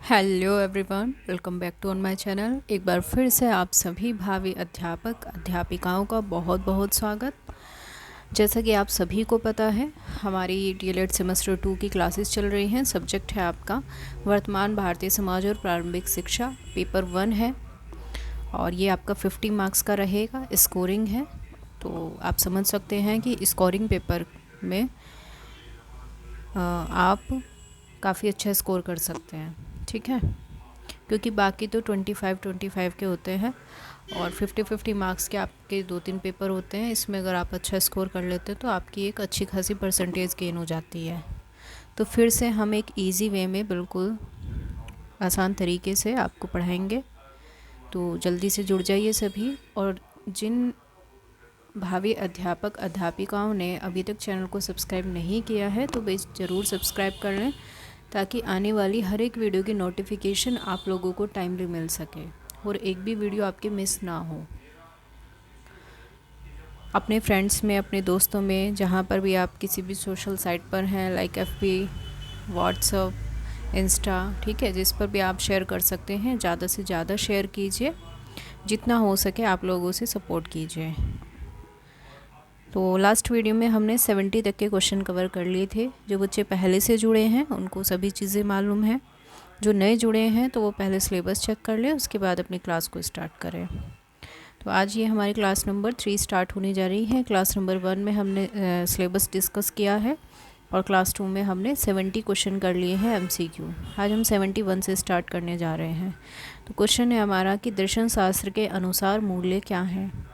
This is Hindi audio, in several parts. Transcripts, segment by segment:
Hello everyone, welcome back to on my channel. एक बार फिर से आप सभी भावी अध्यापक अध्यापिकाओं का बहुत बहुत स्वागत। जैसा कि आप सभी को पता है, हमारी डीएलएड सेमेस्टर 2 की क्लासेस चल रही हैं। सब्जेक्ट है आपका वर्तमान भारतीय समाज और प्रारंभिक शिक्षा, पेपर 1 है और ये आपका 50 मार्क्स का रहेगा। स्कोरिंग है, तो आप समझ सकते हैं कि स्कोरिंग पेपर में आप काफ़ी अच्छा स्कोर कर सकते हैं, ठीक है, क्योंकि बाकी तो 25 के होते हैं और 50 मार्क्स के आपके 2-3 पेपर होते हैं। इसमें अगर आप अच्छा स्कोर कर लेते हैं तो आपकी एक अच्छी खासी परसेंटेज गेन हो जाती है। तो फिर से हम एक इजी वे में बिल्कुल आसान तरीके से आपको पढ़ाएंगे, तो जल्दी से जुड़ जाइए सभी। और जिन भावी अध्यापक अध्यापिकाओं ने अभी तक चैनल को सब्सक्राइब नहीं किया है तो बेस ज़रूर सब्सक्राइब कर लें, ताकि आने वाली हर एक वीडियो की नोटिफिकेशन आप लोगों को टाइमली मिल सके और एक भी वीडियो आपके मिस ना हो। अपने फ्रेंड्स में, अपने दोस्तों में, जहाँ पर भी आप किसी भी सोशल साइट पर हैं, लाइक FB, व्हाट्सअप, इंस्टा, ठीक है, जिस पर भी आप शेयर कर सकते हैं, ज़्यादा से ज़्यादा शेयर कीजिए। जितना हो सके आप लोगों से सपोर्ट कीजिए। तो लास्ट वीडियो में हमने 70 तक के क्वेश्चन कवर कर लिए थे। जो बच्चे पहले से जुड़े हैं उनको सभी चीज़ें मालूम हैं। जो नए जुड़े हैं तो वो पहले सिलेबस चेक कर लें, उसके बाद अपनी क्लास को स्टार्ट करें। तो आज ये हमारी क्लास नंबर 3 स्टार्ट होने जा रही है। क्लास नंबर 1 में हमने सिलेबस डिस्कस किया है और क्लास 2 में हमने 70 क्वेश्चन कर लिए हैं MCQ। आज हम 71 से स्टार्ट करने जा रहे हैं। तो क्वेश्चन है हमारा कि दर्शन शास्त्र के अनुसार मूल्य क्या है।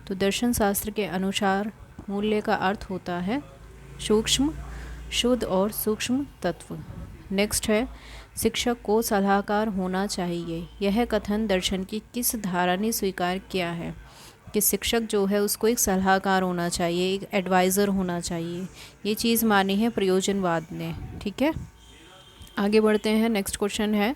तो दर्शन शास्त्र के अनुसार मूल्य का अर्थ होता है सूक्ष्म, शुद्ध और सूक्ष्म तत्व। नेक्स्ट है शिक्षक को सलाहकार होना चाहिए। यह कथन दर्शन की किस धारा ने स्वीकार किया है कि शिक्षक जो है उसको एक सलाहकार होना चाहिए, एक एडवाइज़र होना चाहिए। ये चीज़ मानी है प्रयोजनवाद ने, ठीक है। आगे बढ़ते हैं। नेक्स्ट क्वेश्चन है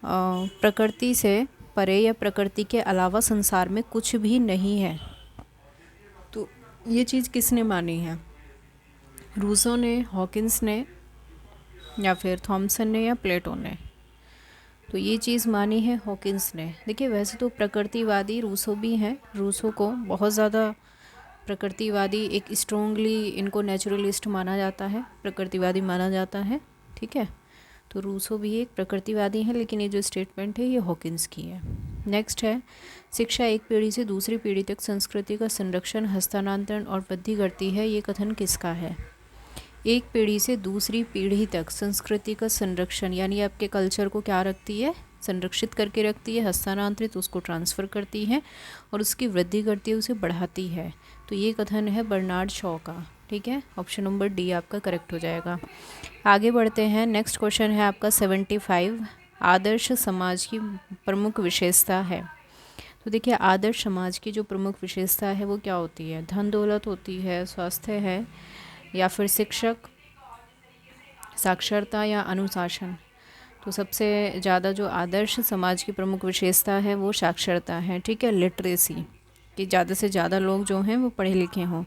प्रकृति से परे या प्रकृति के अलावा संसार में कुछ भी नहीं है। तो ये चीज़ किसने मानी है? रूसो ने, हॉकिंस ने, या फिर थॉमसन ने, या प्लेटो ने? तो ये चीज़ मानी है हॉकिंस ने। देखिए, वैसे तो प्रकृतिवादी रूसो भी हैं। रूसो को बहुत ज़्यादा प्रकृतिवादी, एक स्ट्रोंगली इनको नेचुरलिस्ट माना जाता है, प्रकृतिवादी माना जाता है, ठीक है। तो रूसो भी एक प्रकृतिवादी है, लेकिन ये जो स्टेटमेंट है ये हॉकिंस की है। नेक्स्ट है शिक्षा एक पीढ़ी से दूसरी पीढ़ी तक संस्कृति का संरक्षण, हस्तांतरण और वृद्धि करती है। ये कथन किसका है? एक पीढ़ी से दूसरी पीढ़ी तक संस्कृति का संरक्षण, यानी आपके कल्चर को क्या रखती है? संरक्षित करके रखती है। हस्तांतरित, उसको ट्रांसफ़र करती है और उसकी वृद्धि करती है, उसे बढ़ाती है। तो ये कथन है बर्नार्ड शॉ का, ठीक है। ऑप्शन नंबर डी आपका करेक्ट हो जाएगा। आगे बढ़ते हैं। नेक्स्ट क्वेश्चन है आपका 75 आदर्श समाज की प्रमुख विशेषता है। तो देखिए, आदर्श समाज की जो प्रमुख विशेषता है वो क्या होती है? धन दौलत होती है, स्वास्थ्य है, या फिर शिक्षक, साक्षरता या अनुशासन? तो सबसे ज़्यादा जो आदर्श समाज की प्रमुख विशेषता है वो साक्षरता है, ठीक है, लिटरेसी, कि ज़्यादा से ज़्यादा लोग जो हैं वो पढ़े लिखे हों।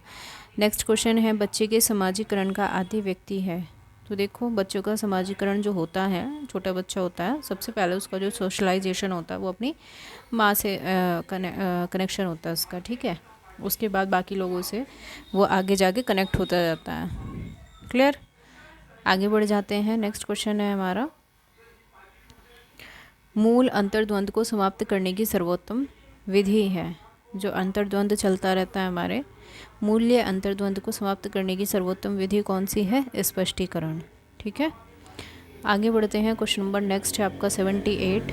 नेक्स्ट क्वेश्चन है बच्चे के समाजीकरण का आदि व्यक्ति है। तो देखो, बच्चों का समाजीकरण जो होता है, छोटा बच्चा होता है, सबसे पहले उसका जो सोशलाइजेशन होता है वो अपनी माँ से कनेक्शन होता है उसका, ठीक है। उसके बाद बाकी लोगों से वो आगे जाके कनेक्ट होता जाता है। क्लियर? आगे बढ़ जाते हैं। नेक्स्ट क्वेश्चन है हमारा मूल अंतर्द्वंद को समाप्त करने की सर्वोत्तम विधि है। जो अंतर्द्वंद चलता रहता है हमारे, मूल्य अंतर्द्वंद को समाप्त करने की सर्वोत्तम विधि कौन सी है? स्पष्टीकरण, ठीक है। आगे बढ़ते हैं। क्वेश्चन नंबर नेक्स्ट है आपका 78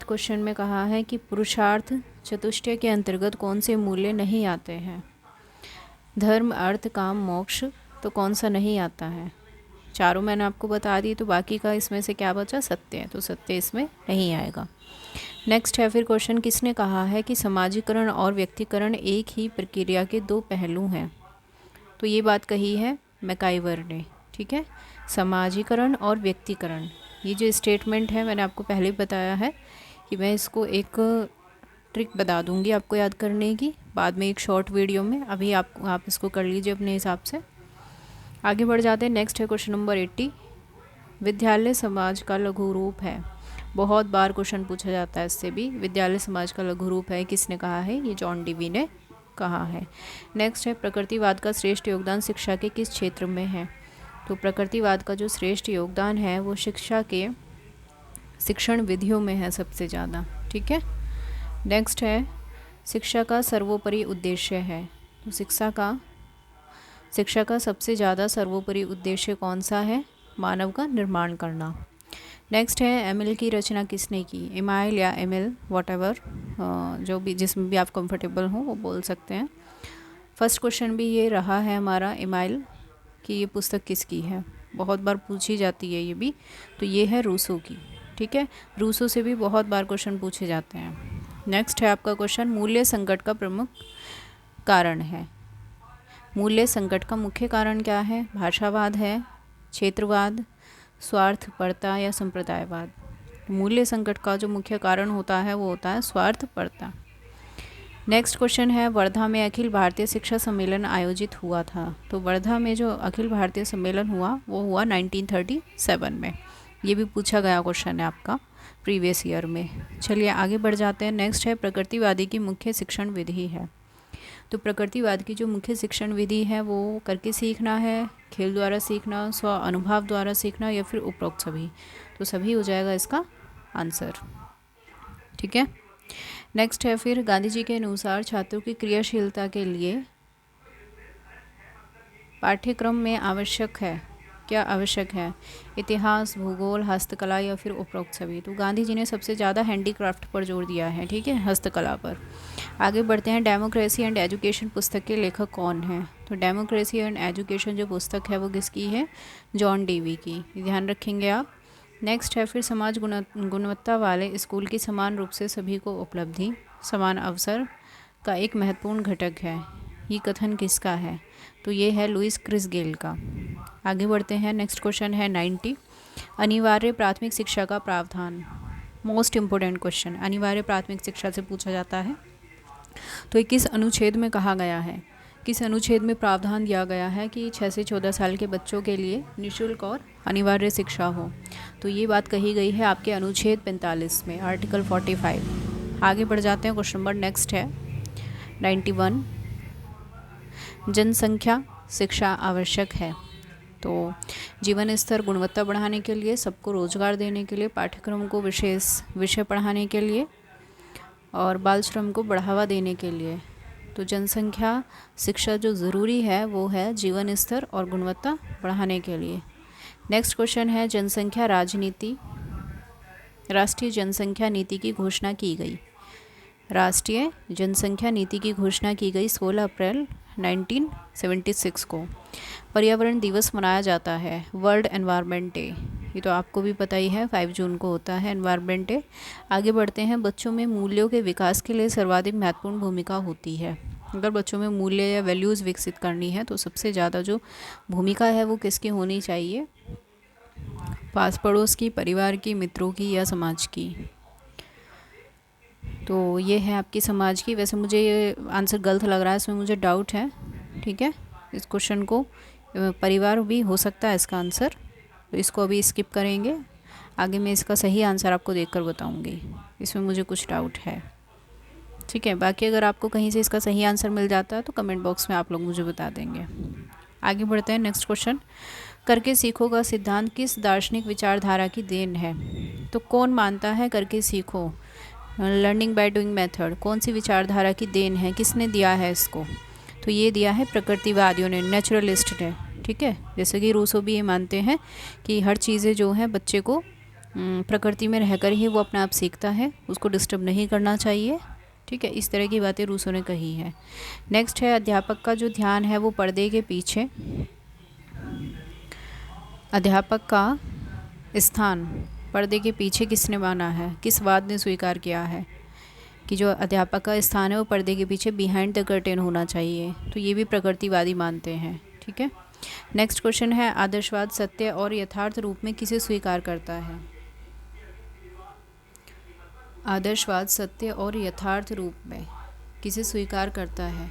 क्वेश्चन में कहा है कि पुरुषार्थ चतुष्टय के अंतर्गत कौन से मूल्य नहीं आते हैं? धर्म, अर्थ, काम, मोक्ष। तो कौन सा नहीं आता है? चारों मैंने आपको बता दी, तो बाकी का इसमें से क्या बचा? सत्य है, तो सत्य इसमें नहीं आएगा। नेक्स्ट है फिर क्वेश्चन किसने कहा है कि समाजीकरण और व्यक्तिकरण एक ही प्रक्रिया के दो पहलू हैं? तो ये बात कही है मैकाइवर ने, ठीक है। समाजीकरण और व्यक्तिकरण, ये जो स्टेटमेंट है मैंने आपको पहले बताया है कि मैं इसको एक ट्रिक बता दूंगी आपको याद करने की बाद में एक शॉर्ट वीडियो में। अभी आप इसको कर लीजिए अपने हिसाब से। आगे बढ़ जाते हैं। नेक्स्ट है क्वेश्चन नंबर 80 विद्यालय समाज का लघु रूप है। बहुत बार क्वेश्चन पूछा जाता है इससे भी। विद्यालय समाज का लघु रूप है, किसने कहा है? ये जॉन डीवी ने कहा है। नेक्स्ट है, प्रकृतिवाद का श्रेष्ठ योगदान शिक्षा के किस क्षेत्र में है? तो प्रकृतिवाद का जो श्रेष्ठ योगदान है वो शिक्षा के शिक्षण विधियों में है सबसे ज़्यादा। ठीक है। नेक्स्ट है, शिक्षा का सर्वोपरि उद्देश्य है। तो शिक्षा का सबसे ज़्यादा सर्वोपरि उद्देश्य कौन सा है? मानव का निर्माण करना। नेक्स्ट है, एमिल की रचना किसने की? एमाइल या एमिल, वॉटएवर, जो भी जिसमें भी आप कंफर्टेबल हो वो बोल सकते हैं। फर्स्ट क्वेश्चन भी ये रहा है हमारा, एमाइल की ये पुस्तक किसकी है? बहुत बार पूछी जाती है ये भी। तो ये है रूसो की। ठीक है, रूसो से भी बहुत बार क्वेश्चन पूछे जाते हैं। नेक्स्ट है आपका क्वेश्चन, मूल्य संकट का प्रमुख कारण है। मूल्य संकट का मुख्य कारण क्या है? भाषावाद है, क्षेत्रवाद, स्वार्थपरता या संप्रदायवाद? मूल्य संकट का जो मुख्य कारण होता है वो होता है स्वार्थपरता। नेक्स्ट क्वेश्चन है, वर्धा में अखिल भारतीय शिक्षा सम्मेलन आयोजित हुआ था। तो वर्धा में जो अखिल भारतीय सम्मेलन हुआ वो हुआ 1937 में। ये भी पूछा गया क्वेश्चन है आपका प्रीवियस ईयर में। चलिए आगे बढ़ जाते हैं। नेक्स्ट है, प्रकृतिवादी की मुख्य शिक्षण विधि है। तो प्रकृतिवाद की जो मुख्य शिक्षण विधि है वो करके सीखना है, खेल द्वारा सीखना, स्व अनुभव द्वारा सीखना, या फिर उपरोक्त सभी? तो सभी हो जाएगा इसका आंसर। ठीक है। नेक्स्ट है फिर, गांधी जी के अनुसार छात्रों की क्रियाशीलता के लिए पाठ्यक्रम में आवश्यक है, क्या आवश्यक है? इतिहास, भूगोल, हस्तकला या फिर उपरोक्त सभी? तो गांधी जी ने सबसे ज़्यादा हैंडीक्राफ्ट पर जोर दिया है। ठीक है, हस्तकला पर। आगे बढ़ते हैं, डेमोक्रेसी एंड एजुकेशन पुस्तक के लेखक कौन हैं? तो डेमोक्रेसी एंड एजुकेशन जो पुस्तक है वो किसकी है? जॉन डीवी की। ध्यान रखेंगे आप। नेक्स्ट है फिर, समाज गुणवत्ता वाले स्कूल की समान रूप से सभी को उपलब्धि, समान अवसर का एक महत्वपूर्ण घटक है। ये कथन किसका है? तो ये है लुइस क्रिसगेल का। आगे बढ़ते हैं। नेक्स्ट क्वेश्चन है 90, अनिवार्य प्राथमिक शिक्षा का प्रावधान। मोस्ट इम्पोर्टेंट क्वेश्चन, अनिवार्य प्राथमिक शिक्षा से पूछा जाता है। तो ये किस अनुच्छेद में कहा गया है? किस अनुच्छेद में प्रावधान दिया गया है कि 6 से 14 साल के बच्चों के लिए निःशुल्क और अनिवार्य शिक्षा हो? तो ये बात कही गई है आपके अनुच्छेद 45 में, आर्टिकल 45। आगे बढ़ जाते हैं। क्वेश्चन नंबर नेक्स्ट है 91, जनसंख्या शिक्षा आवश्यक है। तो जीवन स्तर गुणवत्ता बढ़ाने के लिए, सबको रोजगार देने के लिए, पाठ्यक्रम को विशेष विषय पढ़ाने के लिए और बाल श्रम को बढ़ावा देने के लिए। तो जनसंख्या शिक्षा जो ज़रूरी है वो है जीवन स्तर और गुणवत्ता बढ़ाने के लिए। नेक्स्ट क्वेश्चन है, जनसंख्या राजनीति, राष्ट्रीय जनसंख्या नीति की घोषणा की गई। राष्ट्रीय जनसंख्या नीति की घोषणा की गई 16 अप्रैल 1976 को। पर्यावरण दिवस मनाया जाता है, वर्ल्ड एनवायरनमेंट डे। ये तो आपको भी पता ही है, 5 जून को होता है एनवायरनमेंट डे। आगे बढ़ते हैं, बच्चों में मूल्यों के विकास के लिए सर्वाधिक महत्वपूर्ण भूमिका होती है। अगर बच्चों में मूल्य या वैल्यूज़ विकसित करनी है तो सबसे ज़्यादा जो भूमिका है वो किसकी होनी चाहिए? पास पड़ोस की, परिवार की, मित्रों की या समाज की? तो ये है आपकी समाज की। वैसे मुझे ये आंसर गलत लग रहा है, इसमें मुझे डाउट है। ठीक है, इस क्वेश्चन को परिवार भी हो सकता है इसका आंसर, तो इसको अभी स्किप करेंगे। आगे मैं इसका सही आंसर आपको देखकर बताऊंगी, इसमें मुझे कुछ डाउट है। ठीक है, बाकी अगर आपको कहीं से इसका सही आंसर मिल जाता है तो कमेंट बॉक्स में आप लोग मुझे बता देंगे। आगे बढ़ते हैं। नेक्स्ट क्वेश्चन, करके सीखो का सिद्धांत किस दार्शनिक विचारधारा की देन है? तो कौन मानता है करके सीखो, लर्निंग बाय डूइंग मेथड, कौन सी विचारधारा की देन है? किसने दिया है इसको? तो ये दिया है प्रकृतिवादियों ने, नेचुरलिस्ट ने। ठीक है, जैसे कि रूसो भी ये मानते हैं कि हर चीज़ें जो हैं बच्चे को प्रकृति में रहकर ही वो अपने आप सीखता है, उसको डिस्टर्ब नहीं करना चाहिए। ठीक है, इस तरह की बातें रूसो ने कही है। नेक्स्ट है, अध्यापक का जो ध्यान है वो पर्दे के पीछे, अध्यापक का स्थान पर्दे के पीछे किसने माना है? किस वाद ने स्वीकार किया है कि जो अध्यापक का स्थान है वो पर्दे के पीछे, बिहाइंड द कर्टेन होना चाहिए? तो ये भी प्रकृतिवादी मानते हैं। ठीक है, नेक्स्ट क्वेश्चन है, आदर्शवाद सत्य और यथार्थ रूप में किसे स्वीकार करता है? आदर्शवाद सत्य और यथार्थ रूप में किसे स्वीकार करता है?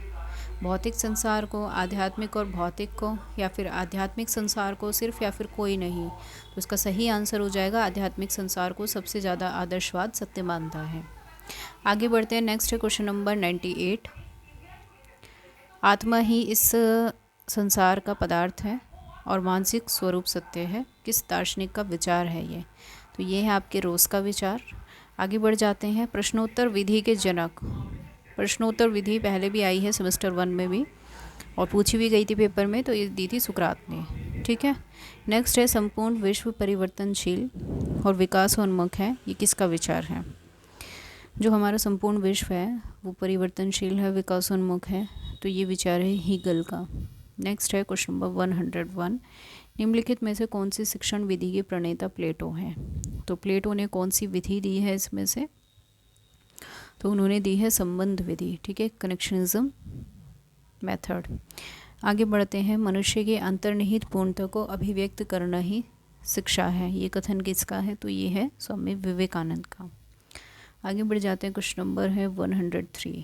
भौतिक संसार को, आध्यात्मिक और भौतिक को, या फिर आध्यात्मिक संसार को सिर्फ, या फिर कोई नहीं। तो इसका सही आंसर हो जाएगा आध्यात्मिक संसार को सबसे ज़्यादा आदर्शवाद सत्य मानता है। आगे बढ़ते हैं। नेक्स्ट है क्वेश्चन नंबर 98। आत्मा ही इस संसार का पदार्थ है और मानसिक स्वरूप सत्य है। किस दार्शनिक का विचार है ये? तो ये है आपके रोज का विचार। आगे बढ़ जाते हैं। प्रश्नोत्तर विधि के जनक। प्रश्नोत्तर विधि पहले भी आई है सेमेस्टर 1 में भी, और पूछी भी गई थी पेपर में, तो ये दी थी सुकरात ने। ठीक है। नेक्स्ट है संपूर्ण विश्व परिवर्तनशील और विकासोन्मुख है। ये किसका विचार है? जो हमारा संपूर्ण विश्व है वो परिवर्तनशील है, विकासोन्मुख है, तो ये विचार है हीगल का। नेक्स्ट है क्वेश्चन नंबर 101। निम्नलिखित में से कौन सी शिक्षण विधि के प्रणेता प्लेटो हैं? तो प्लेटो ने कौन सी विधि दी है इसमें से? तो उन्होंने दी है संबंध विधि। ठीक है, कनेक्शनिज्म मेथड। आगे बढ़ते हैं। मनुष्य के अंतर्निहित पूर्णता को अभिव्यक्त करना ही शिक्षा है। ये कथन किसका है? तो ये है स्वामी विवेकानंद का। आगे बढ़ जाते हैं। क्वेश्चन नंबर है 103।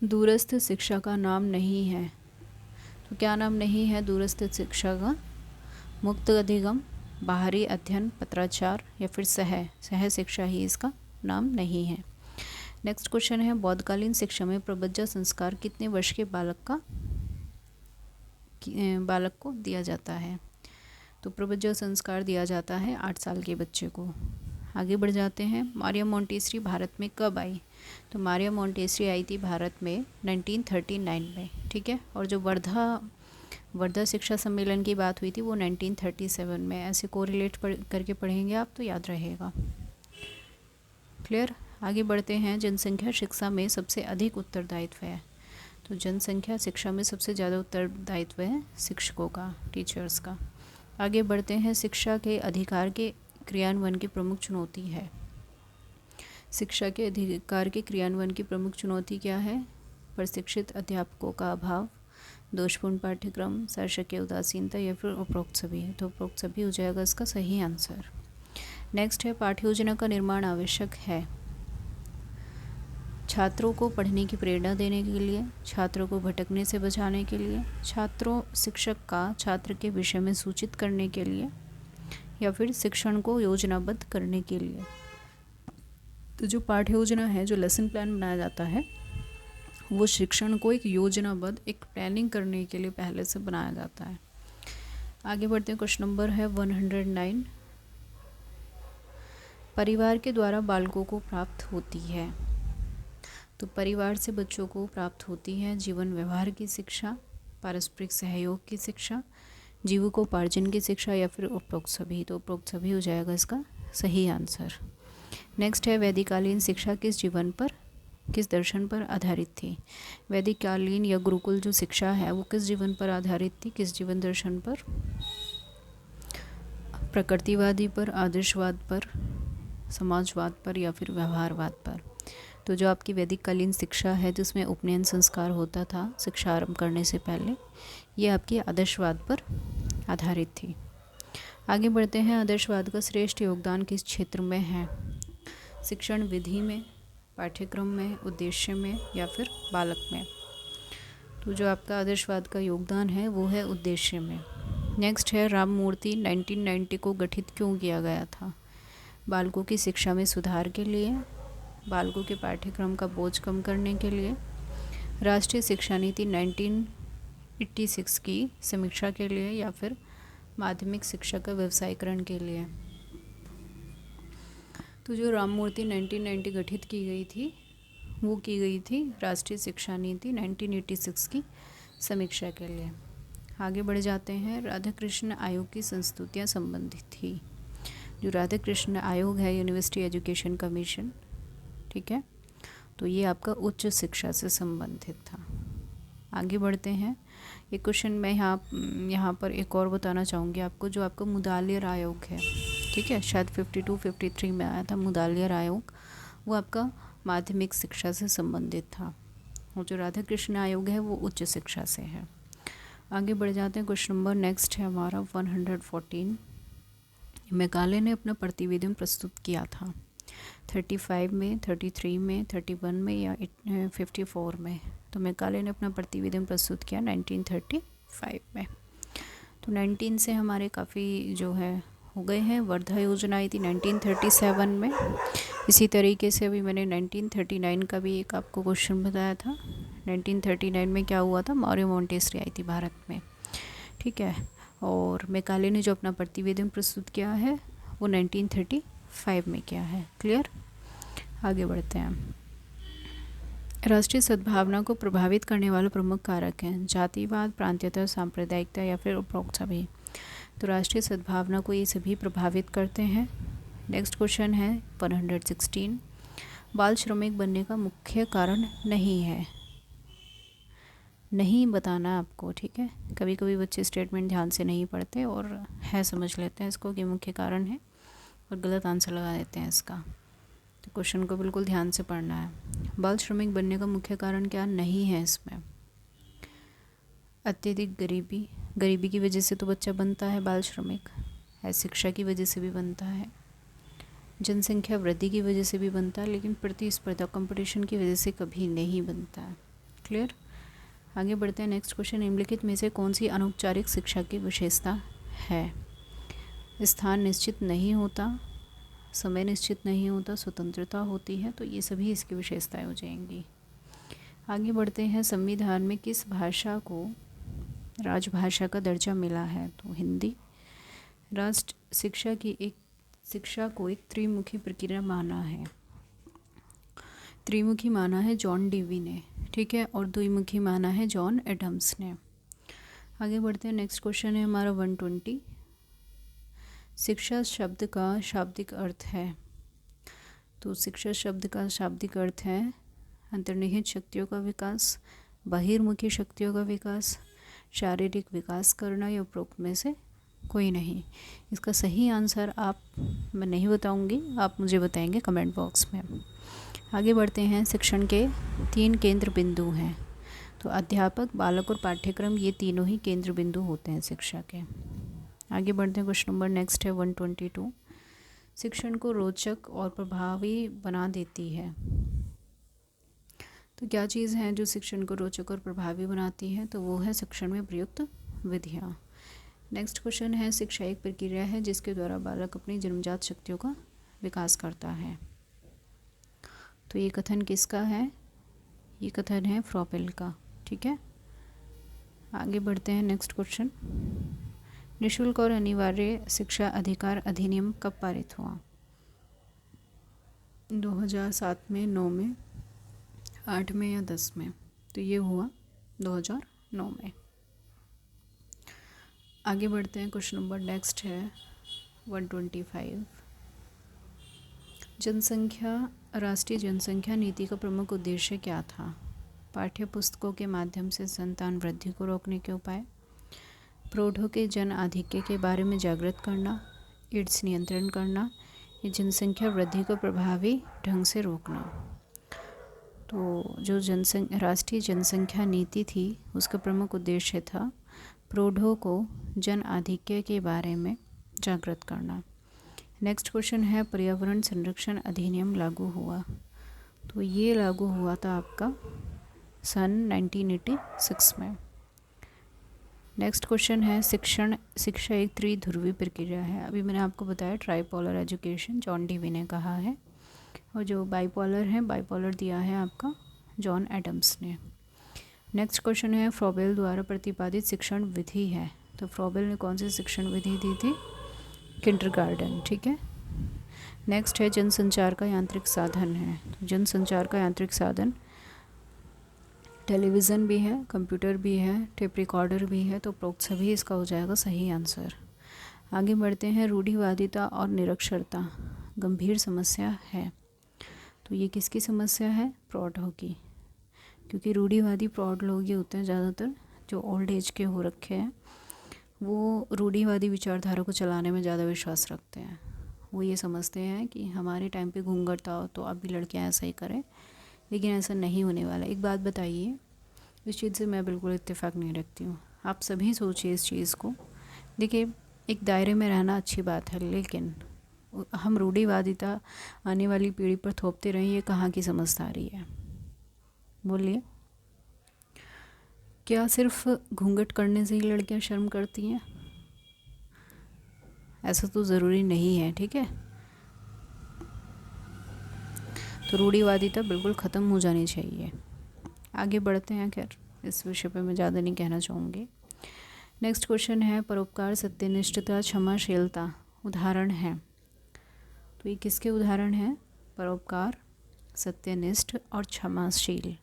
दूरस्थ शिक्षा का नाम नहीं है। तो क्या नाम नहीं है दूरस्थ शिक्षा का? मुक्त अधिगम, बाहरी अध्ययन, पत्राचार, या फिर सह शिक्षा ही इसका नाम नहीं है। नेक्स्ट क्वेश्चन है बौद्धकालीन शिक्षा में प्रबुद्ध संस्कार कितने वर्ष के बालक को दिया जाता है? तो प्रबुद्ध संस्कार दिया जाता है 8 साल के बच्चे को। आगे बढ़ जाते हैं। मारिया मोंटेसरी भारत में कब आई? तो मारिया मोंटेसरी आई थी भारत में 1939 में। ठीक है। और जो वर्धा शिक्षा सम्मेलन की बात हुई थी वो 1937 में। ऐसे कोरिलेट करके पढ़ेंगे आप तो याद रहेगा। क्लियर। आगे बढ़ते हैं। जनसंख्या शिक्षा में सबसे अधिक उत्तरदायित्व है। तो जनसंख्या शिक्षा में सबसे ज़्यादा उत्तरदायित्व है शिक्षकों का, टीचर्स का। आगे बढ़ते हैं। शिक्षा के अधिकार के क्रियान्वयन की प्रमुख चुनौती है। शिक्षा के अधिकार के क्रियान्वयन की प्रमुख चुनौती क्या है? प्रशिक्षित अध्यापकों का अभाव, दोषपूर्ण पाठ्यक्रम, शासकीय उदासीनता, या फिर उपरोक्त सभी है। तो उपरोक्त सभी हो जाएगा इसका सही आंसर। नेक्स्ट है पाठ्य योजना का निर्माण आवश्यक है छात्रों को पढ़ने की प्रेरणा देने के लिए, छात्रों को भटकने से बचाने के लिए, शिक्षक का छात्र के विषय में सूचित करने के लिए, या फिर शिक्षण को योजनाबद्ध करने के लिए। तो जो पाठ्य योजना है, जो लेसन प्लान बनाया जाता है, वो शिक्षण को एक योजनाबद्ध, एक प्लानिंग करने के लिए पहले से बनाया जाता है। आगे बढ़ते हैं। क्वेश्चन नंबर है 109। परिवार के द्वारा बालकों को प्राप्त होती है। तो परिवार से बच्चों को प्राप्त होती है जीवन व्यवहार की शिक्षा, पारस्परिक सहयोग की शिक्षा, जीविकोपार्जन की शिक्षा, या फिर उपरोक्त सभी। तो उपरोक्त सभी हो जाएगा इसका सही आंसर। नेक्स्ट है वैदिककालीन शिक्षा किस दर्शन पर आधारित थी? वैदिककालीन या गुरुकुल जो शिक्षा है वो किस जीवन पर आधारित थी? किस जीवन दर्शन पर? प्रकृतिवादी पर, आदर्शवाद पर, समाजवाद पर, या फिर व्यवहारवाद पर। तो जो आपकी वैदिककालीन शिक्षा है जिसमें उपनयन संस्कार होता था शिक्षा आरंभ करने से पहले, ये आपकी आदर्शवाद पर आधारित थी। आगे बढ़ते हैं। आदर्शवाद का श्रेष्ठ योगदान किस क्षेत्र में है? शिक्षण विधि में, पाठ्यक्रम में, उद्देश्य में, या फिर बालक में। तो जो आपका आदर्शवाद का योगदान है वो है उद्देश्य में। नेक्स्ट है राम मूर्ति 1990 को गठित क्यों किया गया था? बालकों की शिक्षा में सुधार के लिए, बालकों के पाठ्यक्रम का बोझ कम करने के लिए, राष्ट्रीय शिक्षा नीति 1986 की समीक्षा के लिए, या फिर माध्यमिक शिक्षा का व्यवसायीकरण के लिए। तो जो राम मूर्ति 1990 गठित की गई थी वो की गई थी राष्ट्रीय शिक्षा नीति 1986 की समीक्षा के लिए। आगे बढ़ जाते हैं। राधा कृष्ण आयोग की संस्तुतियाँ संबंधित थी। जो राधा कृष्ण आयोग है, यूनिवर्सिटी एजुकेशन कमीशन, ठीक है, तो ये आपका उच्च शिक्षा से संबंधित था। आगे बढ़ते हैं। एक क्वेश्चन मैं यहाँ पर एक और बताना चाहूँगी आपको। जो आपका मुदालियर आयोग है, ठीक है, शायद 52-53 में आया था मुदालियर आयोग, वो आपका माध्यमिक शिक्षा से संबंधित था। और जो राधा कृष्ण आयोग है वो उच्च शिक्षा से है। आगे बढ़ जाते हैं। क्वेश्चन नंबर नेक्स्ट है हमारा 114। मैकाले ने अपना प्रतिवेदन प्रस्तुत किया था। 35 में, 33 में, 31 में या 54 में। तो मैकाले ने अपना प्रतिवेदन प्रस्तुत किया 1935 में। तो 19 से हमारे काफ़ी जो है हो गए हैं। वर्धा योजना आई थी 1937 में। इसी तरीके से अभी मैंने 1939 का भी एक आपको क्वेश्चन बताया था। 1939 में क्या हुआ था, मौर्य मॉन्टेसरी आई थी भारत में, ठीक है। और मैकाले ने जो अपना प्रतिवेदन प्रस्तुत किया है वो 1935 में किया है। क्लियर, आगे बढ़ते हैं। राष्ट्रीय सद्भावना को प्रभावित करने वाले प्रमुख कारक हैं जातिवाद, प्रांतीयता, सांप्रदायिकता या फिर उपरोक्त सभी। तो राष्ट्रीय सद्भावना को ये सभी प्रभावित करते हैं। नेक्स्ट क्वेश्चन है 116, बाल श्रमिक बनने का मुख्य कारण नहीं है। नहीं बताना आपको, ठीक है। कभी कभी बच्चे स्टेटमेंट ध्यान से नहीं पढ़ते और है समझ लेते हैं इसको कि मुख्य कारण है और गलत आंसर लगा देते हैं इसका। तो क्वेश्चन को बिल्कुल ध्यान से पढ़ना है। बाल श्रमिक बनने का मुख्य कारण क्या नहीं है इसमें? अत्यधिक गरीबी, गरीबी की वजह से तो बच्चा बनता है बाल श्रमिक, है शिक्षा की वजह से भी बनता है, जनसंख्या वृद्धि की वजह से भी बनता है, लेकिन प्रतिस्पर्धा कंपटीशन की वजह से कभी नहीं बनता है। क्लियर, आगे बढ़ते हैं। नेक्स्ट क्वेश्चन, निम्नलिखित में से कौन सी अनौपचारिक शिक्षा की विशेषता है? स्थान निश्चित नहीं होता, समय निश्चित नहीं होता, स्वतंत्रता होती है। तो ये सभी इसकी विशेषताएं हो जाएंगी। आगे बढ़ते हैं। संविधान में किस भाषा को राजभाषा का दर्जा मिला है? तो हिंदी। राष्ट्र शिक्षा को एक त्रिमुखी प्रक्रिया माना है। त्रिमुखी माना है जॉन डीवी ने, ठीक है, और द्विमुखी माना है जॉन एडम्स ने। आगे बढ़ते हैं। नेक्स्ट क्वेश्चन है हमारा 120, शिक्षा शब्द का शाब्दिक अर्थ है। तो शिक्षा शब्द का शाब्दिक अर्थ है अंतर्निहित शक्तियों का विकास, बहिर्मुखी शक्तियों का विकास, शारीरिक विकास करना, या उपरोक्त में से कोई नहीं। इसका सही आंसर मैं नहीं बताऊंगी, आप मुझे बताएंगे कमेंट बॉक्स में। आगे बढ़ते हैं। शिक्षण के 3 केंद्र बिंदु हैं। तो अध्यापक, बालक और पाठ्यक्रम, ये तीनों ही केंद्र बिंदु होते हैं शिक्षा के। आगे बढ़ते हैं। क्वेश्चन नंबर नेक्स्ट है 122, शिक्षण को रोचक और प्रभावी बना देती है। तो क्या चीज़ है जो शिक्षण को रोचक और प्रभावी बनाती है? तो वो है शिक्षण में प्रयुक्त विधियाँ। नेक्स्ट क्वेश्चन है, शिक्षा एक प्रक्रिया है जिसके द्वारा बालक अपनी जन्मजात शक्तियों का विकास करता है। तो ये कथन किसका है? ये कथन है फ्रॉबेल का, ठीक है। आगे बढ़ते हैं। नेक्स्ट क्वेश्चन, निःशुल्क और अनिवार्य शिक्षा अधिकार अधिनियम कब पारित हुआ? 2007 में, 9 में, 8 में या 10 में? तो ये हुआ 2009 में। आगे बढ़ते हैं। क्वेश्चन नंबर नेक्स्ट है 125, राष्ट्रीय जनसंख्या नीति का प्रमुख उद्देश्य क्या था? पाठ्य पुस्तकों के माध्यम से संतान वृद्धि को रोकने के उपाय, प्रौढ़ों के जन आधिक्य के बारे में जागृत करना, एड्स नियंत्रण करना, या जनसंख्या वृद्धि को प्रभावी ढंग से रोकना। तो जो राष्ट्रीय जनसंख्या नीति थी उसका प्रमुख उद्देश्य था प्रौढ़ों को जन आधिक्य के बारे में जागृत करना। नेक्स्ट क्वेश्चन है, पर्यावरण संरक्षण अधिनियम लागू हुआ? तो ये लागू हुआ था आपका सन 1986 में। नेक्स्ट क्वेश्चन है, शिक्षा एक त्रिध्रुवी प्रक्रिया है। अभी मैंने आपको बताया ट्राइपोलर एजुकेशन जॉन डीवी ने कहा है, और जो बाइपोलर दिया है आपका जॉन एडम्स ने। नेक्स्ट क्वेश्चन है, फ्रॉबेल द्वारा प्रतिपादित शिक्षण विधि है। तो फ्रॉबेल ने कौन सी शिक्षण विधि दी थी? किंडरगार्टन, ठीक है। नेक्स्ट है, जनसंचार का यांत्रिक साधन है। जनसंचार का यांत्रिक साधन टेलीविज़न भी है, कंप्यूटर भी है, टेप रिकॉर्डर भी है। तो उपरोक्त सभी इसका हो जाएगा सही आंसर। आगे बढ़ते हैं। रूढ़िवादिता और निरक्षरता गंभीर समस्या है। तो ये किसकी समस्या है? प्रौढ़ों की, क्योंकि रूढ़िवादी प्रौढ़ लोग ये होते हैं ज़्यादातर जो ओल्ड एज के हो रखे हैं, वो रूढ़िवादी विचारधारा को चलाने में ज़्यादा विश्वास रखते हैं। वो ये समझते हैं कि हमारे टाइम पे घूंघट था तो अब भी लड़कियां ऐसा ही करें, लेकिन ऐसा नहीं होने वाला। एक बात बताइए, इस चीज़ से मैं बिल्कुल इत्तेफाक नहीं रखती हूँ। आप सभी सोचिए इस चीज़ को। देखिए, एक दायरे में रहना अच्छी बात है, लेकिन हम रूढ़िवादिता आने वाली पीढ़ी पर थोपते रहें, ये कहाँ की समझदारी है? बोलिए। क्या सिर्फ घूंघट करने से ही लड़कियां शर्म करती हैं? ऐसा तो ज़रूरी नहीं है, ठीक है। तो रूढ़िवादिता बिल्कुल ख़त्म हो जानी चाहिए। आगे बढ़ते हैं, खैर इस विषय पे मैं ज़्यादा नहीं कहना चाहूँगी। नेक्स्ट क्वेश्चन है, परोपकार, सत्यनिष्ठता, क्षमाशीलता उदाहरण हैं। तो ये किसके उदाहरण हैं? परोपकार, सत्यनिष्ठ और क्षमाशील।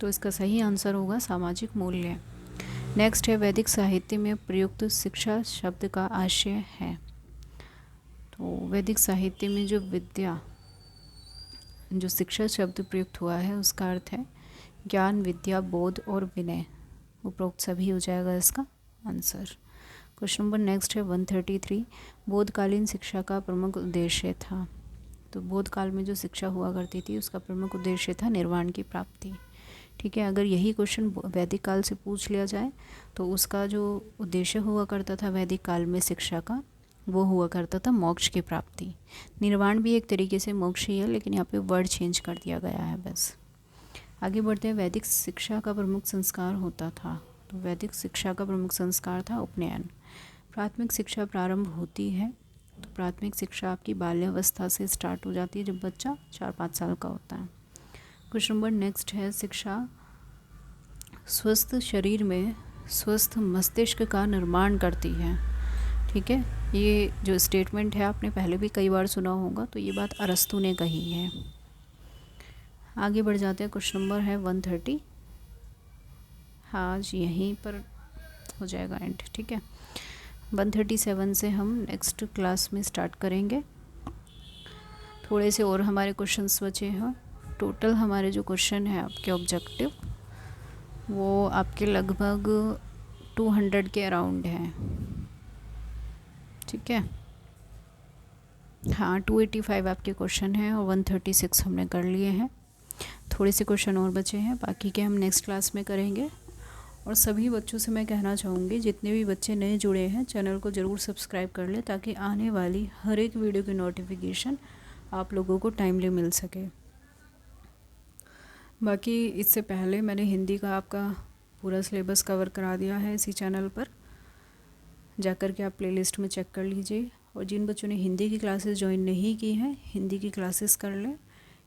तो इसका सही आंसर होगा सामाजिक मूल्य। नेक्स्ट है, वैदिक साहित्य में प्रयुक्त शिक्षा शब्द का आशय है। तो वैदिक साहित्य में जो विद्या, जो शिक्षा शब्द प्रयुक्त हुआ है उसका अर्थ है ज्ञान, विद्या, बोध और विनय। उपरोक्त सभी हो जाएगा इसका आंसर। क्वेश्चन नंबर नेक्स्ट है 133, बोधकालीन शिक्षा का प्रमुख उद्देश्य था। तो बोधकाल में जो शिक्षा हुआ करती थी उसका प्रमुख उद्देश्य था निर्वाण की प्राप्ति। ठीक है, अगर यही क्वेश्चन वैदिक काल से पूछ लिया जाए तो उसका जो उद्देश्य हुआ करता था वैदिक काल में शिक्षा का, वो हुआ करता था मोक्ष की प्राप्ति। निर्वाण भी एक तरीके से मोक्ष ही है, लेकिन यहाँ पे वर्ड चेंज कर दिया गया है बस। आगे बढ़ते हैं, वैदिक शिक्षा का प्रमुख संस्कार होता था। तो वैदिक शिक्षा का प्रमुख संस्कार था उपनयन। प्राथमिक शिक्षा प्रारंभ होती है, तो प्राथमिक शिक्षा आपकी बाल्यावस्था से स्टार्ट हो जाती है जब बच्चा 4-5 साल का होता है। क्वेश्चन नंबर नेक्स्ट है, शिक्षा स्वस्थ शरीर में स्वस्थ मस्तिष्क का निर्माण करती है। ठीक है, ये जो स्टेटमेंट है आपने पहले भी कई बार सुना होगा, तो ये बात अरस्तु ने कही है। आगे बढ़ जाते हैं, क्वेश्चन नंबर है 130। हाँ जी, यहीं पर हो जाएगा एंड। ठीक है, 137 से हम नेक्स्ट क्लास में स्टार्ट करेंगे। थोड़े से और हमारे क्वेश्चंस बचे हैं। टोटल हमारे जो क्वेश्चन हैं आपके ऑब्जेक्टिव, वो आपके लगभग 200 के अराउंड हैं। ठीक है, हाँ 285 आपके क्वेश्चन हैं और 136 हमने कर लिए हैं। थोड़े से क्वेश्चन और बचे हैं, बाकी के हम नेक्स्ट क्लास में करेंगे। और सभी बच्चों से मैं कहना चाहूँगी, जितने भी बच्चे नए जुड़े हैं चैनल को ज़रूर सब्सक्राइब कर लें, ताकि आने वाली हर एक वीडियो की नोटिफिकेशन आप लोगों को टाइमली मिल सके। बाकी इससे पहले मैंने हिंदी का आपका पूरा सिलेबस कवर करा दिया है इसी चैनल पर, जाकर के आप प्लेलिस्ट में चेक कर लीजिए। और जिन बच्चों ने हिंदी की क्लासेस ज्वाइन नहीं की हैं, हिंदी की क्लासेस कर लें,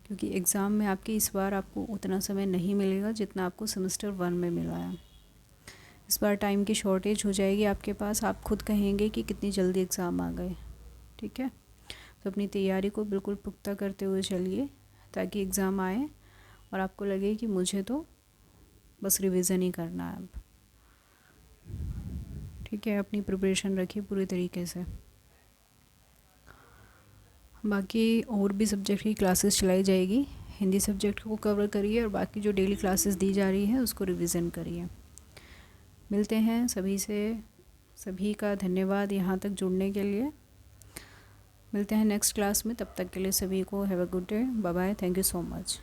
क्योंकि एग्ज़ाम में आपके इस बार आपको उतना समय नहीं मिलेगा जितना आपको सेमेस्टर 1 में मिला है। इस बार टाइम की शॉर्टेज हो जाएगी आपके पास, आप खुद कहेंगे कि कितनी जल्दी एग्ज़ाम आ गए। ठीक है, तो अपनी तैयारी को बिल्कुल पुख्ता करते हुए चलिए, ताकि एग्ज़ाम आए और आपको लगे कि मुझे तो बस रिवीजन ही करना है अब। ठीक है, अपनी प्रिपरेशन रखिए पूरी तरीके से। बाकी और भी सब्जेक्ट की क्लासेस चलाई जाएगी, हिंदी सब्जेक्ट को कवर करिए और बाकी जो डेली क्लासेस दी जा रही है उसको रिवीजन करिए। मिलते हैं सभी से, सभी का धन्यवाद यहाँ तक जुड़ने के लिए। मिलते हैं नेक्स्ट क्लास में, तब तक के लिए सभी को have a good day, bye bye, thank you so much.